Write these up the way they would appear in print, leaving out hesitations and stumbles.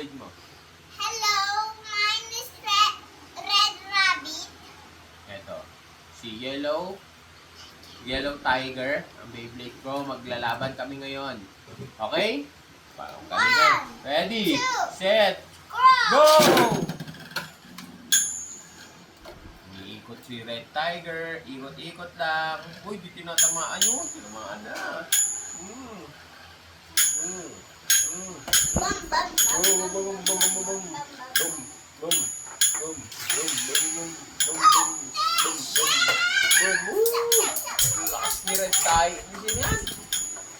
Beyblade mo? Hello, mine is Red Rabbit. Eto. Si Yellow Tiger. Ang Beyblade ko. Maglalaban kami ngayon. Okay? Parang kami ngayon. Ready, set, go! Iikot si Red Tiger. Ikot-ikot lang. Uy, di tinatamaan yun. Tinamaan na. Bum, bum, bum, Boom, bum, boom, boom, boom, boom, boom, boom, boom, boom, boom, boom, boom, boom, boom, boom, boom. Ang lakas ni Red Tiger. Ano yan?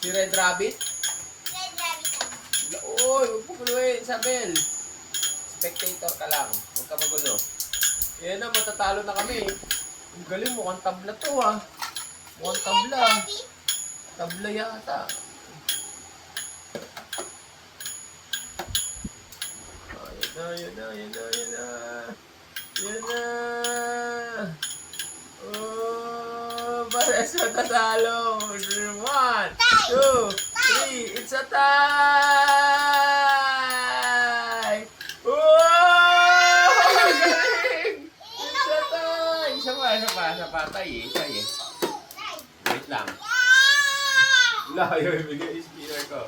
Si Red Rabbit? Red Rabbit. Uy, huwag mo guluhin, Isabel. Spectator ka lang. Huwag ka magulo. Yan na, matatalo na kami. Ang galing, mukhang tabla to ah. Mukhang tabla. Tabla yata. Yan na. Yan na. Oh, pares matatalo. 1, 2, 3, it's a tie! Oh! Galing! It's a tie! Isa pa. Tay eh. Wait lang. Layo, ibigay yung spinner ko.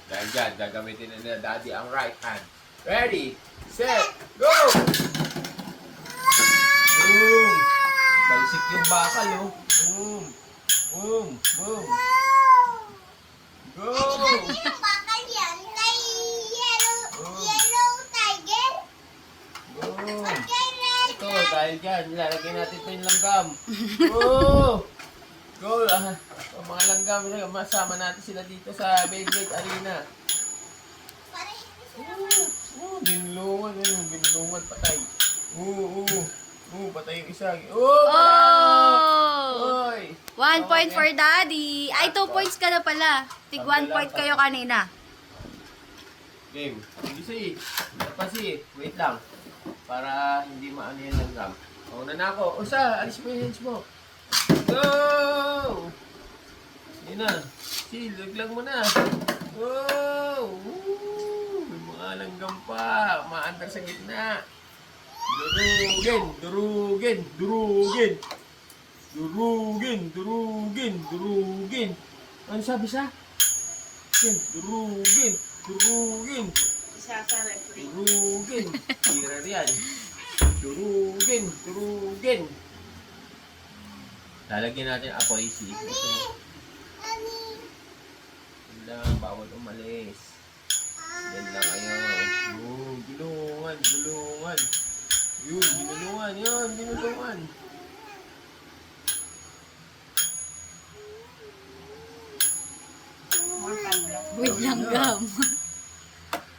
Dahil dyan, gagamitin na nila daddy ang right hand. Ready, set, go! Boom! Talsik yung bakal, oh. Boom! Go! Yung bakal yan, kay Yellow Tiger. Boom! Kay Red Ito, dahil dyan, nilalagay natin ito yung langgam. Go! Go! Ang mga langgam, masama natin sila dito sa Beyblade Arena. Para hindi sila Binulungan, patay. Patay yung isa. Oh! Oy! 1 point for daddy. Ay, 2 points ka na pala. Tig 1 point kayo kanina. Game. Hindi wait lang. Para hindi maano yung langgam. Una na ako. Alis mo yung hands mo. Go! Yun na. Laglang mo na. Go! May mga langgam pa. Maandar sa gitna. Durugin. Ano sabi sa? Durugin. Tira riyan. Durugin. Lalagyan natin apoy si. Yun lang, bawal umalis. Yan lang, ayun. Gulungan. Ginulungan. With langgam.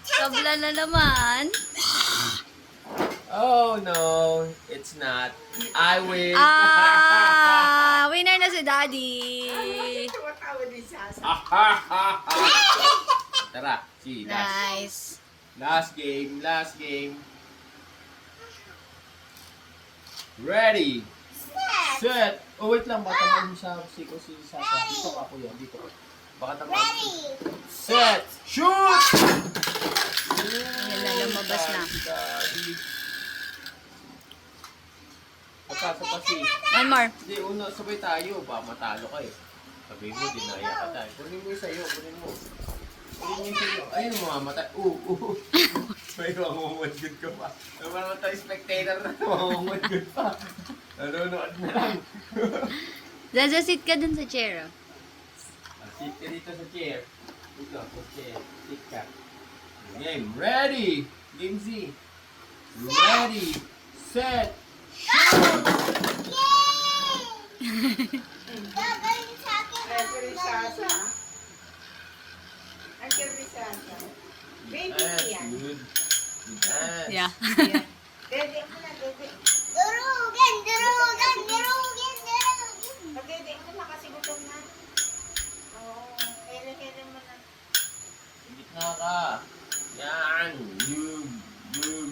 Tabla na naman. Oh no, it's not. I win. Winner na si daddy. Tara, si Nice. last game. Ready, set. Oh, wait lang, baka tamaan mo sa siko si Sasa. Dito ka, kuya, dito ka. Baka tamaan. Ready. Set, shoot! Yan na, lumabas na. Pagkasapasi. One more. Hindi, una, sabay tayo. Baka matalo ka eh. Sabi mo, dinaya ka tayo. Kunin mo yung sa'yo, kunin mo yung sa'yo. Ayun, mamamatay. May mamumudgod ka pa. Naman tayo spectator na mamumudgod pa. Nanonood na lang. Zaza, sit ka dun sa chair. Oh. Sit ka dito sa chair. Dito, sa chair. Sit ka. Game, ready! Game Z. Ready, set, shoot! Gagaling sa akin. Baby That's yan. good. Yes. Yeah. Dede mo na, dede. Durugin. Pag-dede mo na kasi gutom na. Oo, hele mo na. Gitna ka. Yan. Yug. Dede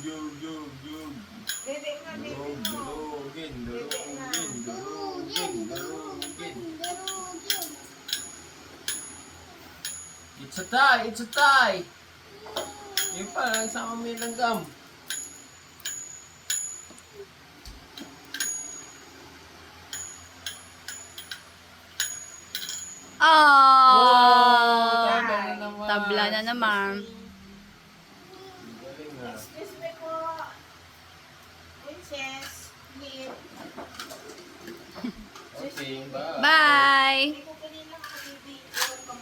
mo na, dede mo. Durugin. It's a tie. Nagsama mo yung langgam. Oh! Tabla na naman. Tabla na naman. Galing ha. Excuse me po. Princess. Leave. Okay, bye. Bye! Hindi po